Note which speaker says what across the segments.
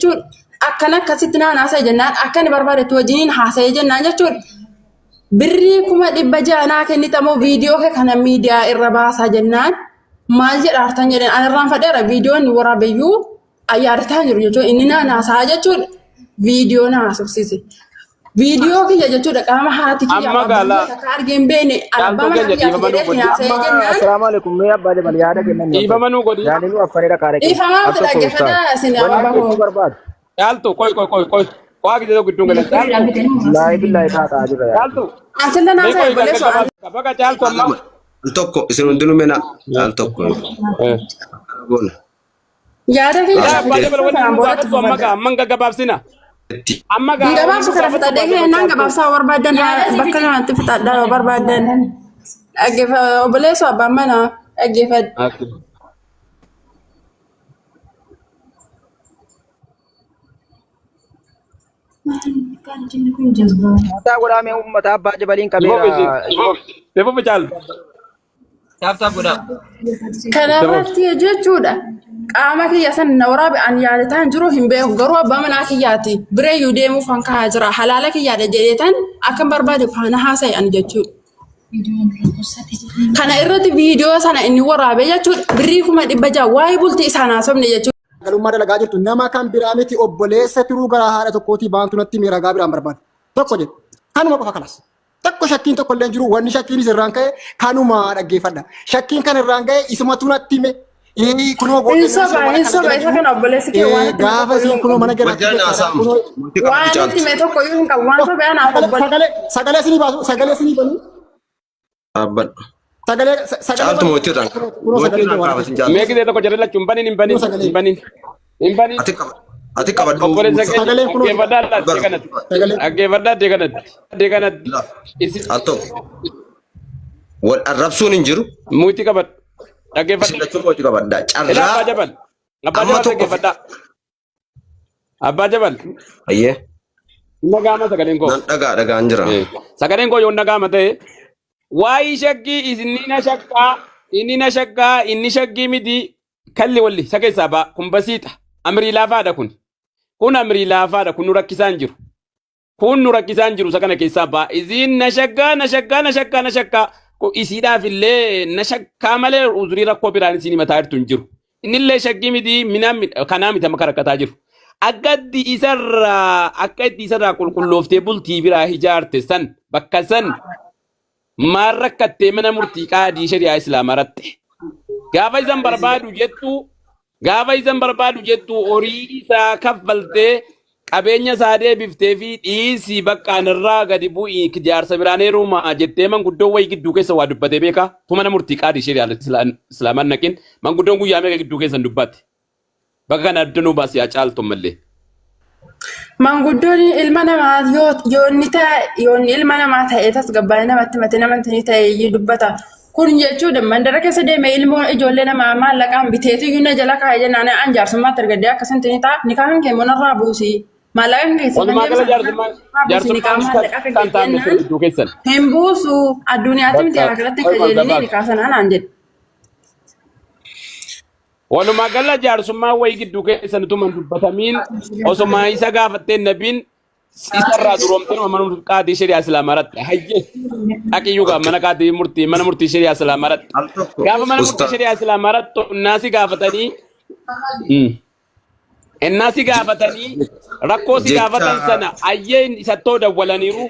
Speaker 1: jechuudha. Akkana akkasitti naan haasa'e jennaan akka inni barbaadetti wajjiniin haasa'e jennaan jechuudha. Birrii 100 naa kennitamoo viidiyoo kee kana miidiyaa irra baasaa jennaan maal jedha hartan jedhan ani irraan fadheera viidiyoon waraabeyyuu ayyaadataa jiru jechuudha. Inni naan haasa'aa jechuudha. Viidiyoo na haasofsiise. Viidiyoo kiyya jechuudha qaama haati kiyya akka argeen beene abbaa mana kiyya jedhee haasa'e jennaan.
Speaker 2: Assalamu alaikum mee abbaa bal yaada kennan.
Speaker 3: Ifama nu godhi.
Speaker 2: Yaadni affareera kaare.
Speaker 1: Ifama dhaggeeffadhaa isin
Speaker 2: Waan barbaadu.
Speaker 3: Yaaltu koy. Waa gidee gidduu galee.
Speaker 2: Laayi billahi taataa jira.
Speaker 3: Yaaltu.
Speaker 1: Asilla naa sa'e golee so'aan.
Speaker 3: Kabaga yaaltu amma.
Speaker 4: Tokko isin hundinuu mena al tokko. Goona.
Speaker 1: Yaada kiyya
Speaker 3: amma gabaabsina. Amma
Speaker 1: gabaabsu kana fixadhee kennaan gabaabsaa barbaadan bakka kanatti fixadhaa barbaadan. Dhaggeeffadha obboleessu abbaan mana dhaggeeffadha.
Speaker 2: Mataa godhamee uummata abbaa jabaliin qabeera.
Speaker 3: Deebi'u bichaal.
Speaker 1: Kanarratti jechuudha. Qaama kiyya san na waraabaan yaadataan jiru hin beeku garuu abbaa manaa kiyyaati. Bireeyyuu deemuuf kan kaa'aa jira. Halaala kiyyaadha jedheetan akka barbaade faana haasa'an jechuudha. Kana irratti viidiyoo sana inni waraabee jechuudha. Birrii 100 waa'ee bultii isaan haasofne jechuudha.
Speaker 5: Galummaa dalagaa jirtu nama kan biraa miti obboleessa tiruu gara haadha tokkootii baantu natti miiragaa biraan barbaadu. Tokko jedhu kanuma qofa kanas. Tokko shakkiin tokko illee jiru wanni shakkiin irraan ka'e kanuma dhaggeeffadha. Shakkiin kan irraan ka'e isumatu natti hime. Kunoo
Speaker 1: godhe. Insoba isa kana obboleessi kee waan
Speaker 5: gaafa isin kunoo mana garaatti.
Speaker 1: Waan itti hime tokko iyyuu hin qabu waan sobee anaa obboleessi.
Speaker 5: Sagalee isinii baasu sagalee isinii banu.
Speaker 4: Abbadhu.
Speaker 5: Caaltu
Speaker 4: mootiidhaan.
Speaker 3: Mee gidee tokko jedhe lachuun hin banin.
Speaker 4: Ati qabadhu.
Speaker 3: Dhaggeeffadhaa deeganatti.
Speaker 4: Al tokko. Wal arrabsuun hin jiru.
Speaker 3: Muutii qabadhu. Dhaggeeffadhaa.
Speaker 4: Lachuun mootii qabadhaa. Carraa.
Speaker 3: Abbaa Jabal. Dhaggeeffadhaa. Abbaa Jabal.
Speaker 4: Ayyee.
Speaker 3: Nagaama sagaleen koo.
Speaker 4: Nan dhagaan jira.
Speaker 3: Sagaleen koo yoo nagaama ta'e. Waa'ee shakkii inni na shakkaa inni shakkii miti kalli walli isa keessaa ba'a kun basiidha amrii laafaadha kun amrii laafaadha kun nu rakkisaan jiru isa kana keessaa ba'a isiin na shakkaa isiidhaaf illee na shakkaa malee uzurii rakkoo biraan isiin mataa jirtu hin jiru innillee shakkii miti kanaa miti amma rakkataa jiru akka itti isarraa qulqullooftee bultii biraa ijaarte san bakka san. Maal rakkattee mana murtii qaadii shari'aa islaamaa irratti gaafa isan barbaadu jettu horii isaa kaffaltee qabeenya isaa deebiftee fi dhiisii baqqaan irraa gadi bu'ii jaarsa biraan heerumaa jettee manguddoo wayii gidduu keessa waa dubbatee beekaa tu mana murtii qaadii shari'aa islaamaa naqin manguddoon guyyaa meeqa gidduu keessan dubbatte bakka kana addanuu baasii haa caaltu mallee.
Speaker 1: Manguddoon ilma namaa yoo ilma namaa ta'e tasgabbaa'ee namatti mate namatti ta'e dubbata. Kun jechuudha mandara keessa deemee ilmoo ijoollee namaa maallaqaan biteetu iyyuu na jala kaa'ee jennaan an jaarsummaatti argadee akkasitti ni ta'a ni kaan kee monarraa buusi. Maallaqaan keessan hin buusu addunyaatti miti akkanatti qajeelanii ni kaasanaan aan jedhe.
Speaker 3: Walumaa gala jaarsummaa wayii gidduu keessan tuman dubbatamiin osoma isa gaafatteen nabiin isarraa duroomteen mana qaadii shari'aa islaamaa irratti hayyee dhaqiyyuu gaafa mana murtii shari'aa islaamaa irratti gaafa mana murtii shari'aa islaamaa irratti innaasi gaafatanii rakkoo si gaafatan sana hayyee isattoo dawwalaniiru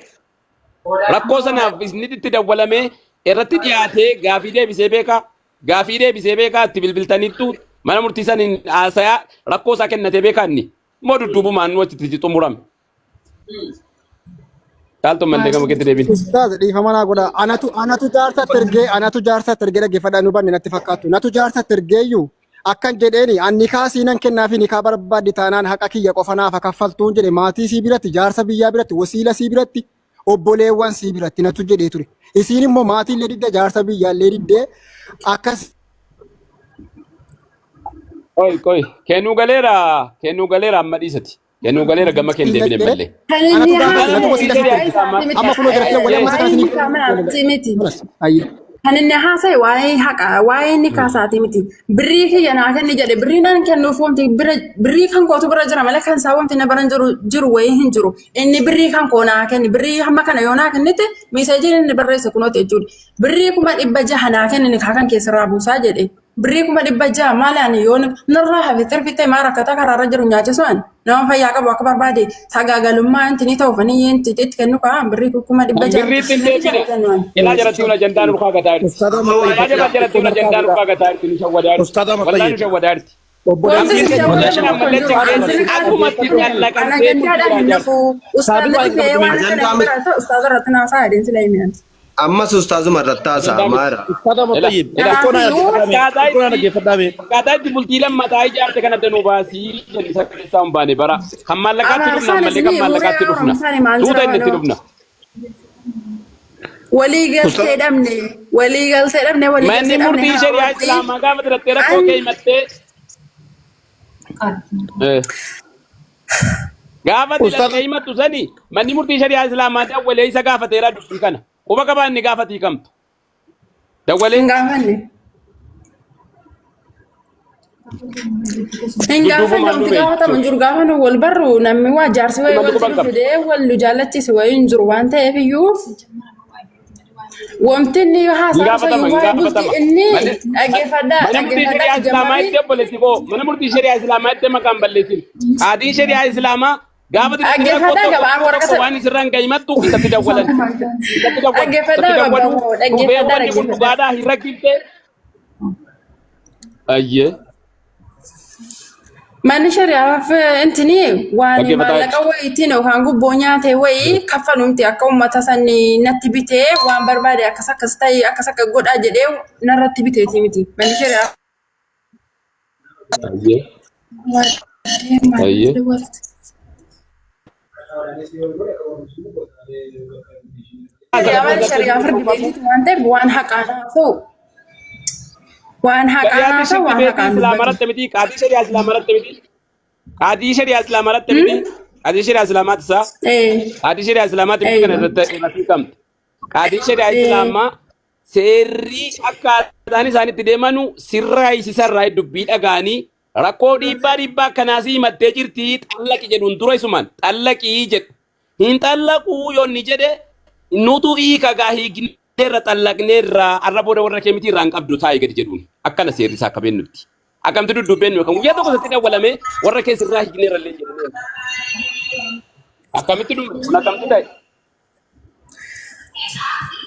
Speaker 3: rakkoo sanaaf isinitti dawwalamee irratti dhiyaatee gaafii deebisee beekaa itti bilbiltaniittu mana murtii saniin haasayaa rakkoo isaa kennatee beekaa inni moo dudduubumaan nu achitti xumurame. Taaltu mallee gama keetti deebiin.
Speaker 5: Ustaaz dhiifama naa godha. Anatu jaarsa tergee dhaggeeffadhaa nu banne natti fakkaatu. Natu jaarsa tergeeyyuu akkan jedheeni anni kaasiinan kennaa fi nikaa barbaaddi taanaan haqa kiyya qofa naaf kaffaltuun jedhe maatii sii biratti jaarsa biyyaa biratti wasiila sii biratti obboleewwan sii biratti natu jedhee ture. Isiin immoo maatii illee didde jaarsa biyyaa illee diddee akkas.
Speaker 3: Koi kennuu galeera amma dhiisati. Kennuu galeera gama keenya deebine mallee.
Speaker 5: Amma kunoo jalatti waliin masa kana
Speaker 1: kan inni haasa'e waa'ee haqa waa'ee inni kaasaati miti birrii kiyya naa kenni jedhe birrii naan kennuuf wamti birrii kan kootu bira jira malee kan isaa wamti na baran jiru wayii hin jiru inni birrii kan koo naa kenni birrii hamma kana yoo naa kennite miisaajiin inni barreesse kunooti jechuudha birrii 600 naa kenni kan keessarraa buusaa jedhe birrii 600 maalaan yoo narraa hafe xirfite maa rakkata karaarra jiru nyaachisuun nama fayyaa qabu akka barbaade sagaagalummaa intini ta'uufanii itti kennu kaa birrii 600
Speaker 3: birriitti hin deebine ilaa jalatti ula jandaan urkaa gataadhi ilaa jalatti ula jandaan urkaa gataadhi ni shawwadaadhi wallaan shawwadaadhi
Speaker 4: ammas ustaazuma irratti maara.
Speaker 3: Akkaataa itti bultii lammataa ijaarte kanatti nu baasii jedhi sakkeessaa hin baane bara. Kan maallaqaatti dhufna malee kan maallaqaatti dhufna. Tuuta inni itti dhufna.
Speaker 1: Walii galtee dhabne
Speaker 3: manni murtii shari'aa islaamaa gaafa dirattee rakkoo kee himattee. Gaafa dirattee himattu sani manni murtii shari'aa islaamaa dawwalee isa gaafateera dubbii kana. Quba qabaan ni gaafatii kamtu. Dawwalee.
Speaker 1: Hin gaafanne gaafatamu jiru gaafannu wal barru namni waa jaarsi wayii wal fidee wal jaallachisi wayii hin jiru waan ta'eef iyyuu wanti inni yoo haasaa inni dhaggeeffadhaa
Speaker 3: mana murtii shari'aa islaamaa itti maqaan balleessin. Qaadiin shari'aa islaamaa gaafa waan isirraan gahimattu isatti dawwalan. Dhaggeeffadhaa dhugaadhaa hin rakkifte. Ayyee.
Speaker 1: Manni shari'aaf intini waan maallaqa wayiitiin yookaan gubboo nyaatee wayii kaffalumti akka uummata sanii natti bitee waan barbaade akkas ta'e akkas akka godhaa jedhee narratti biteeti miti. Manni shari'aaf.
Speaker 3: Ayyee.
Speaker 1: Shari'aaf ribeetitu waan ta'eef waan haqaan haasa'u. Waan haqaan haasa'u waan haqaan
Speaker 3: islaamaratti miti qaadii shari'aa islaamaratti miti qaadii shari'aa islaamaratti miti qaadii shari'aa islaamaatti isaa qaadii shari'aa islaamaatti miti kana irratti kamtu qaadii shari'aa islaamaa seerri akkaataan isaanitti deemanu sirraa isisarraa dubbii dhagaanii rakkoo dhiibbaa akkanaasii himattee jirti xallaqi jedhuun dura isumaan xallaqii jedhu hin xallaquu yoonni jedhe nutu hiikagaa hiikneerra xallaqneerra arra booda warra kee miti irraa hin qabdu taa'ee gadi jedhuun akkana seerri isaa akka beennutti akkamti duddubbeennu kan guyyaa tokko satti dawwalame warra keessa irraa hiikneerra illee jedhu akkamitti dubbu akkamti ta'e.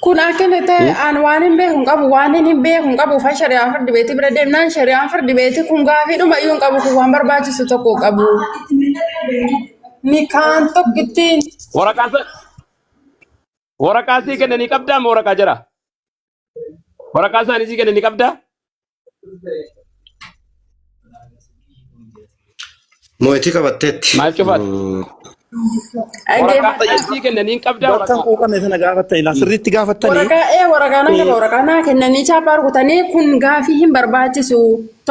Speaker 1: Kun akkana ta'e an waan hin beeku hin qabu waan hin beeku hin qabu fa shari'aa fardi beeti bira deemnaan shari'aan fardi beeti kun gaafiidhuma iyyuu hin qabu kun waan barbaachisu tokko qabu. Ni kaan tokkittiin.
Speaker 3: Waraqaa sii kennanii qabdaa moo waraqaa jira? Waraqaa isaanii sii kennanii qabdaa?
Speaker 4: Mootii qabatteetti.
Speaker 3: Maal cufaati? Waraqaa sii kennanii qabdaa
Speaker 6: waraqaa quuqame sana gaafattanii ilaa sirriitti gaafattanii.
Speaker 1: Waraqaa naa kennanii chaapaa rukutanii kun gaafii hin barbaachisu.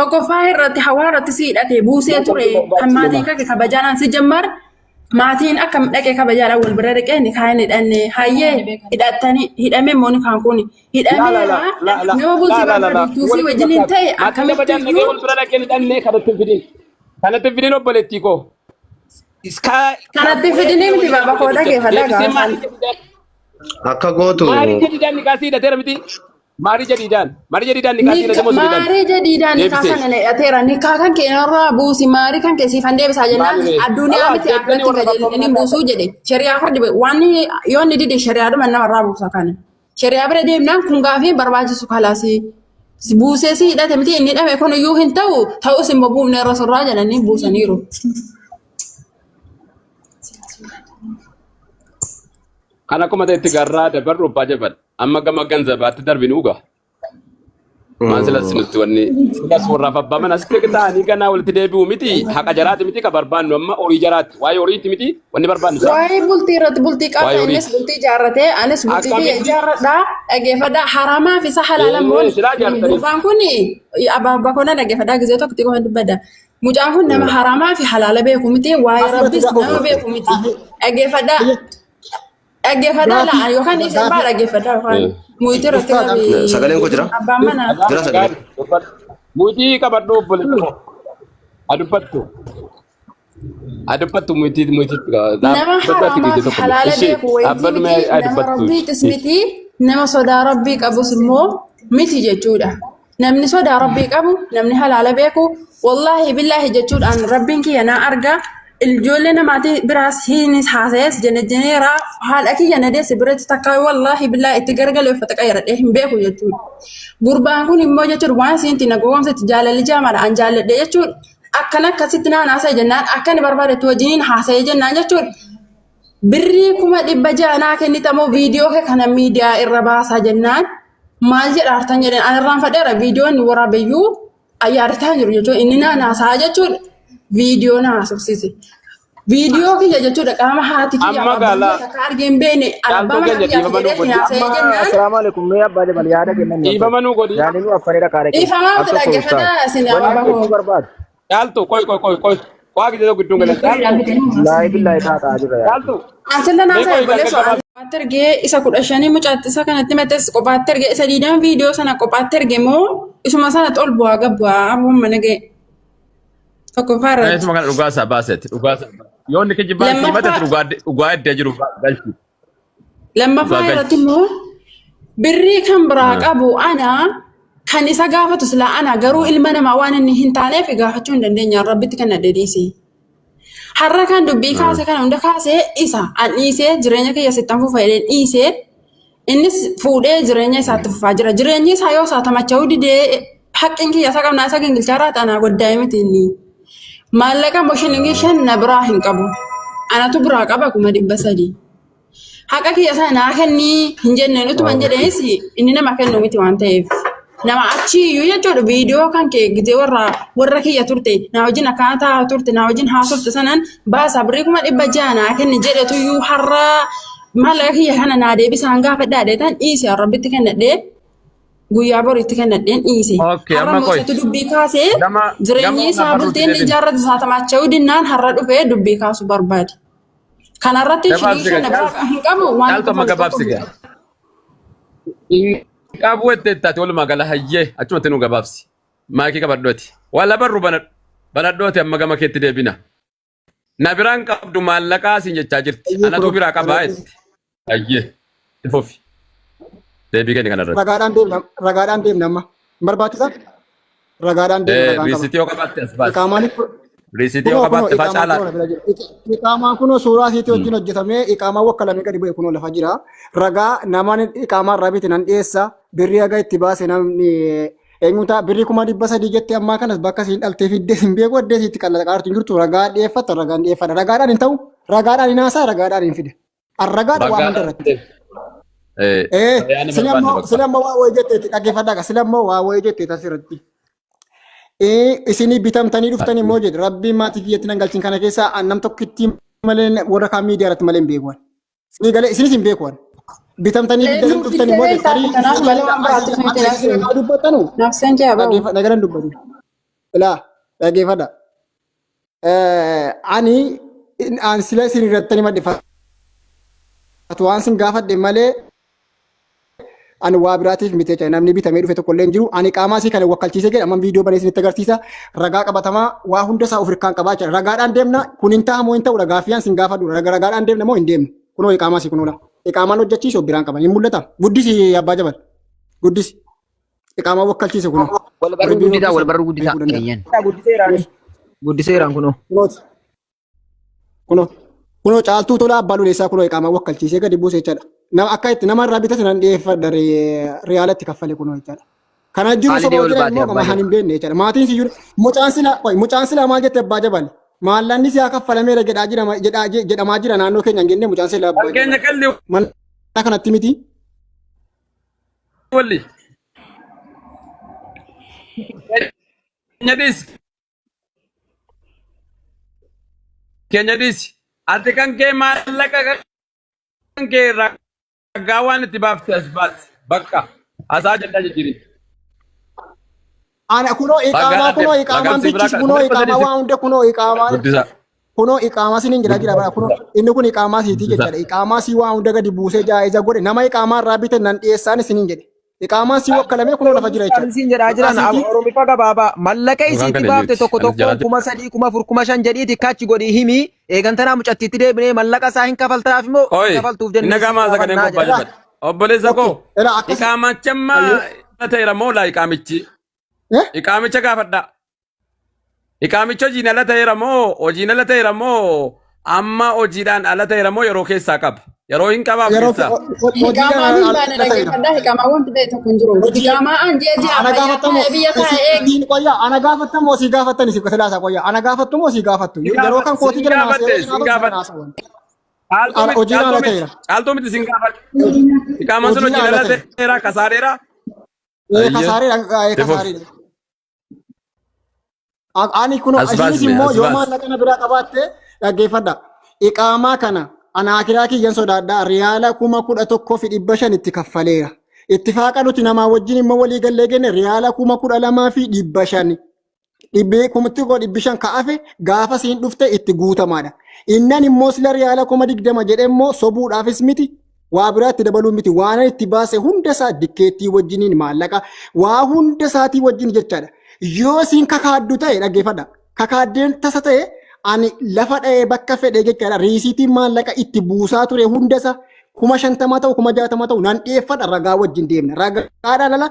Speaker 1: Tokkoffaa irratti hawaa irratti si hidhate buusee ture kan maatii kake kabajaanaan si jammar. Maatiin akka dhaqee kabajaadhaan wal bira dhaqee ni kaan hidhanne hayyee hidhatanii hidhamee immoo ni kaan kun hidhamee nama bultii barbaaduu fi wajjiniin ta'e akkamitti iyyuu
Speaker 3: wal bira dhaqee hidhannee kanatti fidin obboleettii koo.
Speaker 1: Kanatti fidinii miti baaba koo dhaggeeffadhaa gaafa.
Speaker 4: Akka gootu.
Speaker 3: Maarii jadiidhaan ni kaasii hidhateera miti. Maarii jadiidhaan ni kaasii hidhatee moo sirriidhaan.
Speaker 1: Maarii jadiidhaan ni kaasan hidhateera ni kaakan keenyarraa buusi maarii kan keessiifan deebisaa jennaan addunyaa miti akkatti gajeelanii buusuu jedhe shari'aa fardi waan yoo inni dide shari'aadhuma namarraa buusa kana. Shari'aa bira deemnaan kun gaafii barbaachisu kalaasi. Buusee si hidhate miti inni hidhame kun iyyuu hin ta'us immoo buufne irra surraa jedhanii buusaniiru.
Speaker 3: Kan akkuma ta'etti garraa dabarru abbaa jabal amma gama ganzabaatti darbinu uga. Maan silas nuti wanni silas warraaf abbaa mana sitti ta'anii ganaa walitti deebi'u miti haqa jaraati miti ka barbaannu amma horii jaraati waa'ee horiitti miti wanni barbaannu.
Speaker 1: Waa'ee bultii irratti bultii qaba innis bultii ijaarratee anis bultii ijaarradhaa dhaggeeffadhaa haramaa fi isa halaalan moon gurbaan kun abbaa koona dhaggeeffadhaa gizee tokkotti qofa dubbadha. Mucaan kun nama haramaa fi halaala beeku miti waa'ee rabbis nama beeku miti dhaggeeffadhaa. Dhaggeeffadhaa laa yookaan isin baa dhaggeeffadhaa yookaan muytii irratti qabii.
Speaker 4: Sagaleen koo jira?
Speaker 1: Abbaan manaa.
Speaker 4: Jira sagaleen.
Speaker 3: Muytii qabadhu obboleessa. Adubbattu muytii.
Speaker 1: Nama haramaa halaala beeku wayitii miti nama rabbiitis miti nama sodaa rabbii qabus immoo miti jechuudha. Namni sodaa rabbii qabu namni halaala beeku wallaahi billaahi jechuudhaan rabbiin kiyya naa arga. Ijoollee namaati biraas hinis haasa'es jeneraa haadha kiyya na deesse biratti takka wallaahi billaahi itti gargalee uffata qayyaradhee hin beeku jechuudha. Gurbaan kun immoo jechuudha waan siinti na gowwomsatti jaalalli jaamaadha an jaalladhe jechuudha. Akkan akkasitti naan haasa'e jennaan akka inni barbaadetti wajjiniin haasa'e jennaan jechuudha. Birrii 600 naa kennitamoo viidiyoo kee kana miidiyaa irra baasaa jennaan maal jedha hartan jedhan an irraan fadheera viidiyoon waraabeyyuu ayyaadataa jiru jechuudha. Inni naan haasa'aa jechuudha. Video na asubsisi. Video kiyya jechuudha qaama haati kiyya abbaan akka argeen beene abbaan kiyya
Speaker 2: Assalamu alaikum me abba jabal yaada kennan
Speaker 3: Ifa manu godi.
Speaker 2: yaani nu affareda kaare
Speaker 1: Ifa maa ta dhaggeeffata isin
Speaker 2: wani barbaad
Speaker 3: Yaaltu koy. Waa gidee gidduu galee.
Speaker 2: laa billahi taata jira
Speaker 3: Yaaltu.
Speaker 1: Asilla naa sai bale so qopaatti ergee isa 15 mucaatti isa kanatti mates qopaatti ergee isa diidan video sana qopaatti ergee moo isuma sana tol bu'aa gabbu'aa abboon mana ga'e. Tokko farra.
Speaker 3: Isuma kana dhugaasaa baasetti dhugaasaa. Yoonni kijibaan siimata dhugaa iddee jiru galchi.
Speaker 1: Lammaffaa irratti immoo birrii kan biraa qabu ana kan isa gaafatu sila ana garuu ilma namaa waan inni hin taaneef gaafachuu hin dandeenya rabbitti kan naddeedhiise. Har'a kan dubbii kaase kana hunda kaasee isa an dhiisee jireenya kiyya sittan fuufa'ee dhiisee innis fuudhee jireenya isaatti fufaa jira. Jireenyi isaa yoo isaa tamacha'uu didee haqqin kiyya isa qabnaa isa gingilchaarraa xanaa goddaa'e miti inni. Maallaqa mooshinii 5 na biraa hin qabu. Anatu biraa qaba 300. Haqa kiyya sana kenni hin jenneen utuma jedheenis inni nama kennu miti waan ta'eef. Nama achi iyyuu jechuudha viidiyoo kan kee gitee warra kiyya turte na wajjin akkaataa turte na wajjin haasofte sanan baasa birrii 600 naa kenni jedhetu iyyuu har'a maallaqa kiyya kana naa deebisaan gaafa dhaadheetan dhiise rabbitti kennadhee guyyaa boriitti kennadheen dhiise. Har'a moosatu dubbii kaasee jireenyi isaa bulteen ijaarratu isaa tamacha'uu dinnaan har'a dhufee dubbii kaasu barbaade. Kanarratti shiriisha na biraa hin qabu waan
Speaker 3: Yaaltu amma gabaabsi gaa. Qabu etteettaati walumaa gala hayyee achumatti nu gabaabsi. Maakii qabadhooti. Waa labarru banadhooti amma gama keetti deebina. Na biraan qabdu maallaqaa siin jechaa jirti. Anatu biraa qabaa jetti. Hayyee. Ifuufi. Deebii kenni kanarratti.
Speaker 5: Ragaadhaan deemna amma. Barbaachisaa? Ragaadhaan deemna.
Speaker 3: Riisitii yoo qabaatte as baasi.
Speaker 5: Iqaamaan
Speaker 3: Riisitii yoo qabaatte facaalaa.
Speaker 5: Iqaamaan kunoo suuraa isiitii wajjin hojjetamee iqaamaan wakkalamee gadi bu'e kunoo lafa jira. Ragaa namaan iqaamaan rabiti nan dhiyeessa. Birrii haga itti baase namni eenyuutaa birrii 300 jettee ammaa kanas bakka siin dhaltee fiddee siin beeku addee siitti qallata qaartu jirtu ragaa dhiyeeffata ragaan dhiyeeffata. Ragaadhaan hin ta'u ragaadhaan hin haasaa ragaadhaan hin fide. Arragaadha waa hunda irratti. Silamma waa wayii jetteetti dhaggeeffadhaa silamma waa wayii jetteetti asirratti. Isinii bitamtanii dhuftanii immoo jedhe rabbiin maatii kiyyatti nan galchin kana keessaa nam tokkitti malee warra kaan miidiyaa irratti malee hin beekuwan. Isinis hin beekuwan. Bitamtanii bitamtanii dhuftanii immoo jedhe tarii dubbattanu nagaran dubbatu. Ilaa dhaggeeffadha. Ani sila isin irratti maddifatu waan sin gaafadhe malee ani waa biraatiif miti jecha namni bitamee dhufe tokko illee hin jiru ani qaamaa isii kana wakkalchiisee jedha amma viidiyoo banees itti agarsiisa ragaa qabatamaa waa hunda isaa of hirkaan qabaa jira ragaadhaan deemna kun hin ta'a moo hin ta'u ragaafiyyaan sin gaafadhu ragaadhaan deemna moo hin deemne kunoo iqaamaa isii kunuudha iqaamaan hojjechiisu of biraan qaban hin mul'ata guddisi abbaa jabal guddisi iqaamaa wakkalchiise kunoo
Speaker 2: wal barru guddisaa guddiseeraan kunoo caaltuu tola abbaa luleessaa kunoo iqaamaa wakkalchiisee gadi buuse jechaadha. Nama akka itti nama irraa bitatu nan dhiyeeffadha riyaalatti kaffale kunoo jechaadha. Kana jiru soboo jira immoo qama hin beekne jechaadha. Maatiin siyyuu mucaan silaa maal jette abbaa jabal maallanni siyaa kaffalameera jedhamaa jira naannoo keenya hin genne mucaan silaa abbaa jabal.
Speaker 3: Keenya qalli.
Speaker 2: Mana kanatti miti.
Speaker 3: Walli. Keenya dhiisi. Ati kan kee maallaqa kan kee ragaa waan itti baaftee as baasi bakka asaa jedhaa jijjiiri.
Speaker 5: Ana kunoo iqaamaan bichi kunoo iqaamaa waan hunda kunoo iqaamaan.
Speaker 3: Guddisa.
Speaker 5: kuno iqaamaa sinin jira bara kuno inni kun iqaamaa siiti jechaadha iqaamaa si waa hunda gadi buusee jaa'iza godhe nama iqaamaa irraa bitan nan dhiyeessaan sinin jedhe iqaamaa si wakkalamee kuno lafa jira jechaadha.
Speaker 7: Isin jedhaa jiran Oromifa gabaabaa mallaqa isiitti baafte tokko 3,000 5,000 jedhiiti kachi godhi himi eegantanaa mucattiitti deebinee mallaqa isaa hin kafaltaaf immoo kafaltuuf jennee.
Speaker 3: Nagamaa sagalee qophaa obboleessa koo iqaamachammaa ta'eera moo laa iqaamichi iqaamicha gaafadha. Iqaamicha hojiin ala ta'eera moo hojiin ala ta'eera moo amma hojiidhaan ala ta'eera moo yeroo keessaa qaba yeroo hin qabaaf keessaa.
Speaker 1: Iqaamaan hin baane dhaggeeffadhaa iqaamaa wanti ta'e tokko hin jiru. Iqaamaa anjeeji ammayyaa biyya taa'ee.
Speaker 5: Ana gaafattamu osii gaafattani si qotelaasaa qoyyaa ana gaafattumu osii gaafattu yeroo kan kootii jira hojiin ala ta'eera.
Speaker 3: Caaltuu miti sin gaafadhu. Iqaamaan sun hojiin ala ta'eera kasaareera.
Speaker 5: Kasaareera. Ani kuno asinis immoo yoo maallaqa na biraa qabaatte dhaggeeffadha. Iqaamaa kana anaakiraa kiyyan sodaadhaa riyaala 11,500 itti kaffaleera. Ittifaaqa nuti namaa wajjin immoo walii gallee genne riyaala 12,500. Dhibbee kumatti koo 500 ka'afe gaafa siin dhufte itti guutamaadha. Innan immoo sila riyaala 20,000 jedhe immoo sobuudhaafis miti. Waa biraatti dabaluu miti waan itti baase hunda isaa dikkeettii wajjiniin maallaqa waa hunda isaatii wajjin jechaadha. Yoo siin kakaaddu ta'e dhaggeeffadha. Kakaaddeen tasa ta'e ani lafa dha'ee bakka fedhe jechaadha. Riisiitiin maallaqa itti buusaa ture hundasa 50,000 ta'u 60,000 ta'u nan dhiyeeffadha ragaa wajjin deemna. Ragaadhaan ala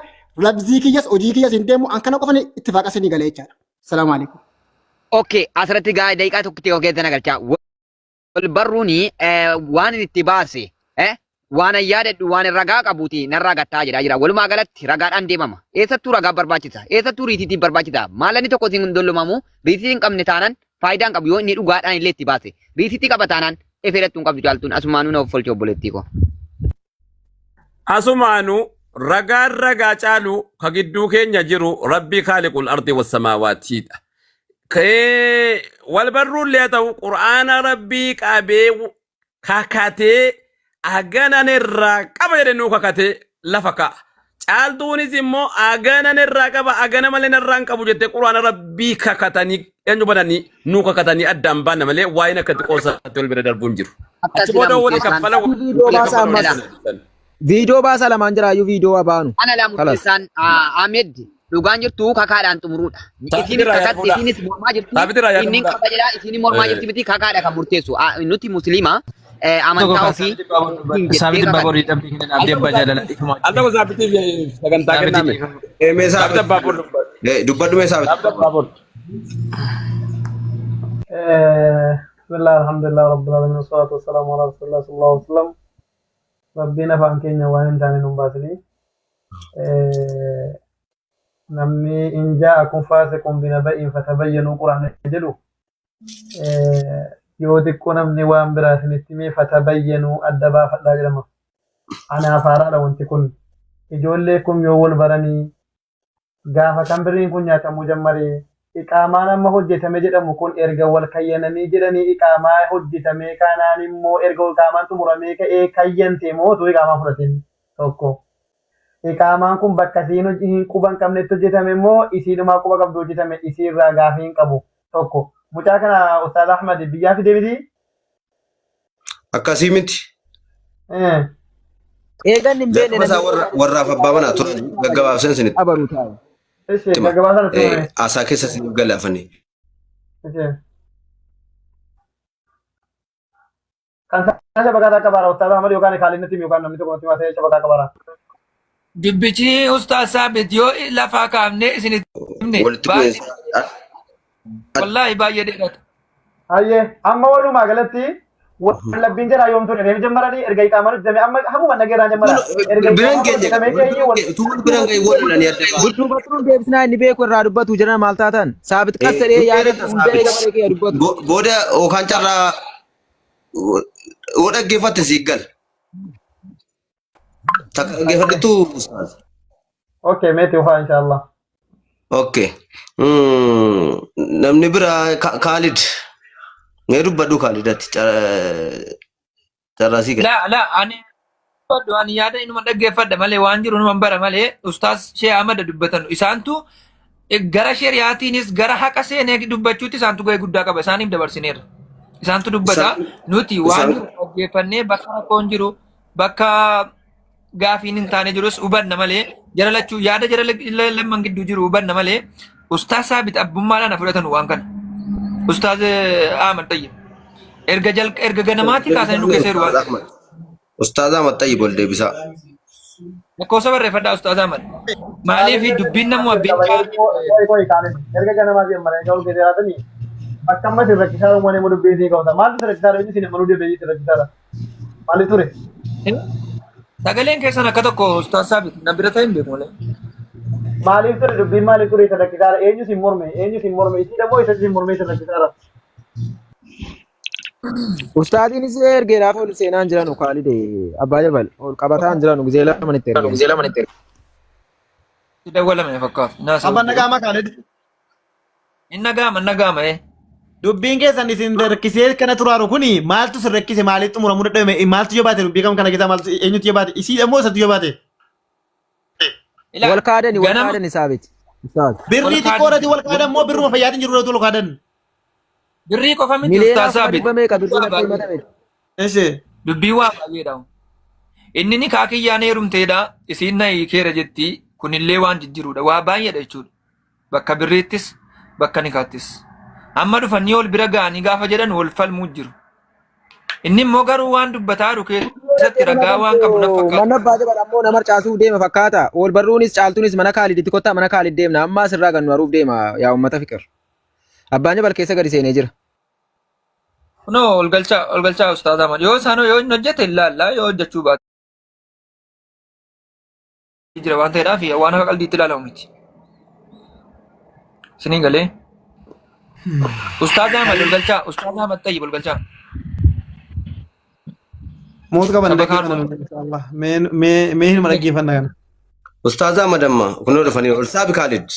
Speaker 5: labzii kiyyas hojii kiyyas hin deemu an kana qofan ittifaaqa isinii galee jechaadha. Salaamu alaikum.
Speaker 7: Okay, asirratti gaa daqiiqaa tokkotti yoo keessan agarchaa. Wal barruuni waan itti baase waan yaadadhu waan ragaa qabuuti narraa gattaa jira. Walumaa galatti ragaadhaan deemama. Eessattuu ragaa barbaachisa. Eessattuu riitiitiin barbaachisa. Maallanni tokko siin dollomamu riitiitii hin qabne taanaan faayidaan qabu yoo inni dhugaadhaan illee itti baase. Riitiitii qaba taanaan efeerattuu hin qabdu caaltuun asumaanuu na offolchoo obboleettii koo.
Speaker 3: Asumaanuu ragaa caalu ka gidduu keenya jiru rabbii kaaliqul ardi wassamaawaatiidha. Wal barruullee ta'u qur'aana rabbii qabee kakatee aganan irraa qaba jedhanii kakatee lafa ka'a. Caaltuunis immoo aganan irraa qaba agana malee narraa hin qabu jettee quraana rabbii kakatanii eenyu bananii nuu kakatanii addaan baana malee waa'een akkatti qoosatti wal bira darbuun jiru. Achi booda wali kaffala
Speaker 7: viidiyoo baasa lamaan jiraayyuu viidiyoo abaanu.
Speaker 8: Ana laamuudhaan Ahmed dhugaan jirtu kakaadhaan xumuruudha. Isinis kakatti isinis mormaa jirtu. Inni qaba jedha isinis mormaa jirti miti kakaadha kan murteessu. Nuti musliima. Amantaa ofii
Speaker 9: Sabit baborii dhabbii hin abdii abbaa jaalala.
Speaker 3: Alta ko saabitiif sagantaa kenname.
Speaker 4: Mee
Speaker 3: Sabita baabur
Speaker 4: dubbadhu mee saabit.
Speaker 3: sabita baabur.
Speaker 10: Bismillah alhamdulillah rabbil alamin wassalatu wassalamu ala rasulillah sallallahu alaihi wasallam. Rabbiin afaan keenya waan hin taane nun baasini. Namni injaa kun faasiqun binaba'in fatabayyanu quraana jedhu. Yoo xiqqoo namni waan biraa isinitti mee fatabayyanu adda baafadhaa jedhama. Anaaf haaraadha wanti kun. Ijoollee kun yoo wal baranii gaafa kan birriin kun nyaatamuu jammaree iqaamaan amma hojjetame jedhamu kun erga wal kayyananii jedhanii iqaamaa hojjetame kanaan immoo erga iqaamaan xumuramee ka'ee kayyante moo osoo iqaamaa fudhatin tokko. Iqaamaan kun bakka isiin hin quban qabnetti hojjetame immoo isiidhumaa quba qabdu hojjetame isiirraa gaafii hin qabu tokko. Mucaa kana Ustaaz Ahmad biyyaa fidee miti?
Speaker 4: Akkasii miti.
Speaker 7: Eegan hin beekne
Speaker 4: warraaf abbaa manaa turan gaggabaabsan sinitti.
Speaker 7: Abaruu taa'u.
Speaker 10: Gaggabaasan ture.
Speaker 4: Asaa keessa siniif galaafanii.
Speaker 10: Kan sana shabakataa qabaara Ustaaz Ahmad yookaan kaalinatti yookaan namni tokko natti maasee shabakaa qabaara.
Speaker 9: Dubbichi Ustaaz Saabit yoo lafaa kaafne isinitti wallahi baay'ee dheerata.
Speaker 10: Hayyee amma walumaa galatti wallabbiin jira yoomtu dhufee jammaranii erga iqaamaan hojjetame amma hamuma nageerraa jammara.
Speaker 4: Biraan keenya tuun biraan ga'e wallan yaadda.
Speaker 7: Gudduu batruun deebisnaa inni beeku irraa dubbatu jiran maal taatan Saabit qassadhee yaada hundee gabaree kee dubbatu.
Speaker 4: Booda yookaan carraa oo dhaggeeffatte siif gal. Takka dhaggeeffattu Ustaaz.
Speaker 10: Okay meetii ufaa inshaallah.
Speaker 4: Okay. Namni biraa Khalid. Mee dubbadhu Khalidatti carraasii gala.
Speaker 9: La ani yaada inuma dhaggeeffadha malee waan jiru numa bara malee Ustaaz Shee Ahmad dubbatan isaantu gara shari'aatiinis gara haqa seenee dubbachuutti isaantu gahee guddaa qaba isaaniif dabarsineerra. Isaantu dubbata. Nuti waan dhaggeeffannee bakka rakkoon jiru bakka gaafiin hin taane jirus hubanna malee jara lachuu yaada jara lamman gidduu jiru hubanna malee Ustaaz Saabit abbummaadhaan fudhatan waan kana. Ustaaz Ahmad Tayyib. Erga ganamaatti kaasanii nu keessee duwwaa.
Speaker 4: Ustaaz Ahmad Tayyib ol deebisaa.
Speaker 9: Lakkoofsa barreeffadhaa Ustaaz Ahmad. Maaliif dubbiin namu abbeen
Speaker 10: erga ganamaatti malee gahu keessee jiraatanii akka amma sirra kisaa uummanee mu dubbii isii qabata. Maaltu sirra kisaa dhabee isin manuu deebi'ee sirra kisaadha. Maali ture?
Speaker 9: Sagaleen keessan akka tokko Ustaaz Saabit na bira ta'e hin beeku malee.
Speaker 10: Maaliif ture dubbiin maaliif ture sirra kisaadha? Eenyu sin morme? Isii dammoo isa sin mormee sirra kisaadha.
Speaker 11: Ustaadiin isii ergeedhaaf ol seenaan jiran Khaalid Abbaa Jabal ol qabataan jiran gizee lamanitti erge.
Speaker 9: Si dawwalame fakkaatu.
Speaker 6: Abban nagaama Khaalid.
Speaker 9: Inni nagaama
Speaker 6: Dubbiin keessan isin rakkisee kana turaaru kuni maaltu sin rakkise maaliif xumuramuu dadhabame maaltu jabaate dubbii kam kana keessaa maaltu eenyutu jabaate isii ammoo isatu jabaate.
Speaker 11: Wal kaadani Saabit.
Speaker 6: Birrii xiqqoodhati wal kaadan moo birruma fayyaatiin jiru wal kaadan.
Speaker 9: Birrii qofa miti Ustaaz Saabit. Dubbii waa baay'eedha. Inni ni kaakiyyaan heerumteedha isiin na hiikeera jetti kunillee waan jijjiirudha waa baay'eedha jechuudha. Bakka birriittis bakka nikaattis. Amma dhufanii ol bira ga'anii gaafa jedhan wal falmuu jiru. Inni immoo garuu waan dubbataa jiru keessatti ragaa waan qabu na fakkaata.
Speaker 11: Mana Abbaa Jabal ammoo nama caasuu deema fakkaata. Ol barruunis caaltuunis mana Khaaliditti kottaa mana Khaalid deemna. Amma asirraa gannu haruuf deema yaa uummata fiqir. Abbaan Jabal keessa gadi seenee jira.
Speaker 9: No ol galchaa Ustaaz Ahmad yoo isaanoo yoo hin hojjete ilaalla yoo hojjechuu baate. Jira waan ta'eedhaaf waan akka qalbiitti ilaalamu miti. Sinii galee. Ustaaz Ahmad Ustaaz Ahmad Tayyib Olgalchaa.
Speaker 6: Moota qaban inshallah. Mee hin dhaggeeffanna kana.
Speaker 4: Ustaaz Ahmad amma kunoo dhufanii ol saabi Khaalid.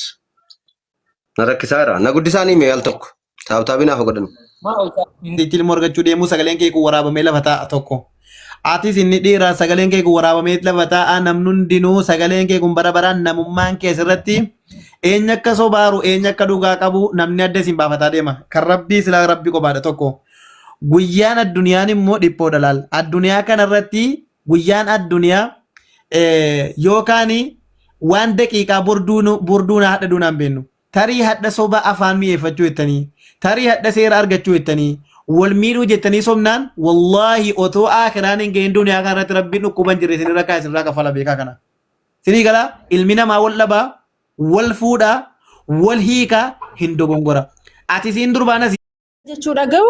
Speaker 4: Na rakkisaara na guddisaanii mee al tokko. Taabtaabii naaf godhan.
Speaker 6: Itti ilmoo argachuu deemuu sagaleen kee kun waraabamee lafa taa'a tokko. Atis inni dhiiraa sagaleen kee kun waraabamee lafa taa'a namni hundinuu sagaleen kee kun bara baraan namummaan keessirratti eenyu akka sobaaru eenyu akka dhugaa qabu namni adda isin baafataa deema. Kan rabbii silaa rabbi qobaadha tokko. Guyyaan addunyaan immoo dhiphoo dalaal. Addunyaa kanarratti guyyaan addunyaa yookaan waan daqiiqaa burduun hadha duunaan beennu. Tarii hadha soba afaan mi'eeffachuu jettanii. Tarii hadha seera argachuu jettanii. Wal miidhuu jettanii somnaan wallaahi otoo akiraan hin ga'in duniyaa kanarratti rabbiin dhukkuban jirre isin rakkaa isin raaka fala beekaa kana. Sinii galaa ilmi namaa wal dhabaa wal fuudhaa wal hiikaa hin dogongora. Ati siin durbaanas
Speaker 1: jechuudha ga'u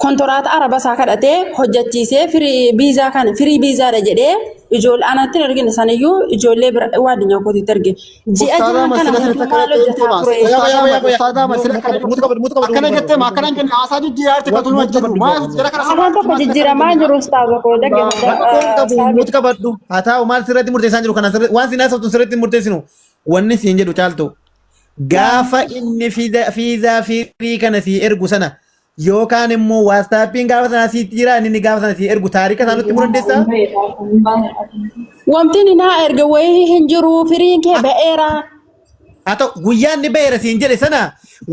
Speaker 1: kontoraata araba isaa kadhatee hojjechiisee firii biizaadha jedhee ijoollee anatti argina saniyyuu ijoollee waa addunyaa kootiitti arge. Ji'a jiran kana maal hojjetaa ture?
Speaker 5: Akkana jettee akkana jenne haasaa jijjiiraatti kan toluma jiru.
Speaker 1: Afaan tokko jijjiiramaa jiru ustaaza koo dhaggeeffadha.
Speaker 6: Muti qabadhu haa ta'u maal sirratti murteessaa jiru kana waan sinaa sabtu sirratti murteessinu wanni siin jedhu caaltu gaafa inni fiizaa firii kana si ergu sana yookaan immoo waastaappiin gaafa sana si jira inni gaafa sana si ergu taarika isaa nutti murteessaa.
Speaker 1: Wanti inni naa erga wayii hin jiru firiin kee ba'eera.
Speaker 6: Haa ta'u guyyaan ni ba'eera siin jedhe sana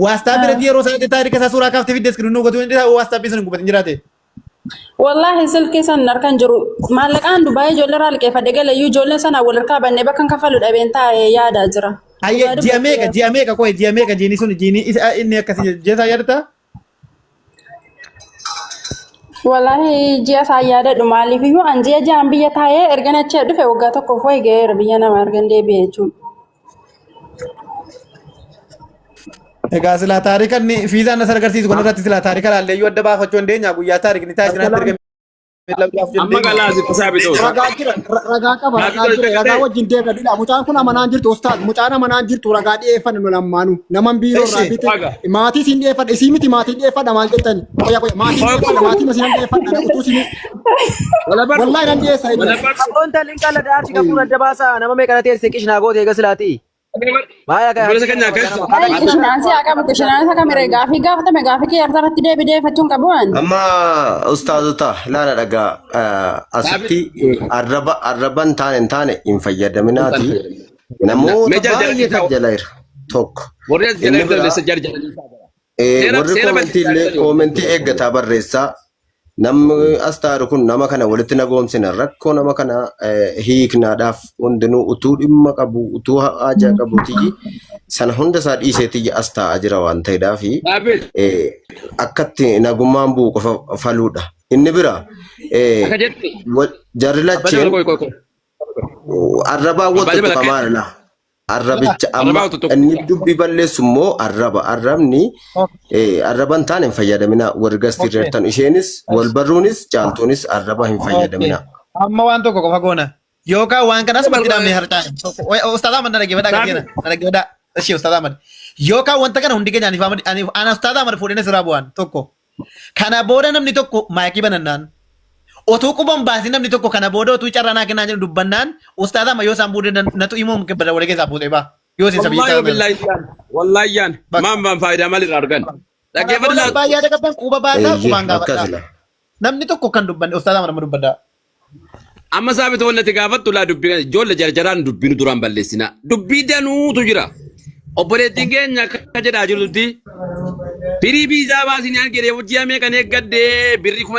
Speaker 6: waastaappi irratti yeroo sana taarika isaa suuraa kaaftee fiddees kennuu gotu inni waastaappi sana gubatin jiraate.
Speaker 1: Wallahi silkii san harkaan jiru maallaqaan Dubaayii ijoollee irraa liqeeffadhe galayyuu ijoolleen sana wal harkaa bannee bakka hin kaffalu dhabeen taa'ee yaadaa jira.
Speaker 6: Hayya ji'a meeqa qo'e ji'a meeqa jiini sun jiini inni akkasii jeesaa yaadataa?
Speaker 1: Wallahi ji'a isaa yaadadhu maaliif iyyuu an ji'aan biyya taa'ee erga achii dhufe waggaa tokkoof wayii ga'eera biyya namaa ergan deebi'e jechuudha.
Speaker 6: Egaa silaa taarika fiizaan as agarsiisu kun irratti silaa taarika laalleeyyuu adda baafachuu dandeenya guyyaa taarikni taasisan erga
Speaker 3: amma galaa si tasaabitu
Speaker 5: ragaa qaba ragaa wajjin deebiidha mucaan kun amanaan jirtu ustaad mucaan amanaan jirtu ragaa dhiyeeffanne nu lamaanuu naman biiroo irraa bite maatii siin dhiyeeffadha isii miti maatii dhiyeeffadha maal jettani maatii masiin dhiyeeffadha utuu siin wallahi nan dhiyeessa
Speaker 11: Akoonta linkala daarti kakuun adda baasaa nama meeqana teessee qishnaa goote eega silaatii. Maaya kan
Speaker 1: Qishinaansi haa qabu qishinaansi kamire gaafii gaafatame gaafii kee irratti deebifachuun qabu waan.
Speaker 4: Amma ustaazota ilaala dhagaa asitti arraban taane hin fayyadaminaati. Namoota baay'ee jala jira tokko. warri koomentii eeggataa barreessaa. Namni as taa'u kun nama kana walitti nagoomsina rakkoo nama kana hiiknaadhaaf hundinuu utuu dhimma qabu utuu haajaa qabutii sana hunda isaa dhiiseetii as taa'aa jira waan ta'eedhaaf akkatti nagummaan bu'u qofa faluudha. Inni bira jarri lacheen arrabaa walitti tuqamaadha. Arrabicha amma inni dubbii balleessu immoo arrabni arraban taane hin fayyadamina warri gastii jirtan isheenis wal barruunis caaltuunis arraba hin fayyadamina.
Speaker 6: Amma waan tokko qofa goona yookaan waan kanas bakki dhaabnee harcaan ustaadhaa madda dhaggeeffadhaa gatiin dhaggeeffadhaa ishee ustaadhaa madda yookaan wanta kana hundi keenya ani ustaadhaa madda fuudhanii sirraa bu'an tokko kana booda namni tokko maayikii banannaan otuu quban baasii namni tokko kana booda otuu carraanaa kennaa jiru dubbannaan ustaadhaa ma yoo isaan buudee natu immoo kibbada walii keessaa fuudhee baa yoo isin sabii
Speaker 3: wallaayyan maan faayidaa maalirraa argan
Speaker 6: dhaggeeffadhaa baay'ee dhaggeeffadhaa quba baasaa qubaan gaafadhaa namni tokko kan dubbanne ustaadhaa nama dubbadhaa.
Speaker 3: Amma saabita wallati gaafattu laa dubbii ijoollee jarjaraan dubbii nu duraan balleessina dubbii danuutu jira obboleettiin keenya akka jedhaa jirtutti firii biisaa baasini an jedhee hojii amee kan eeggadde birrii kuma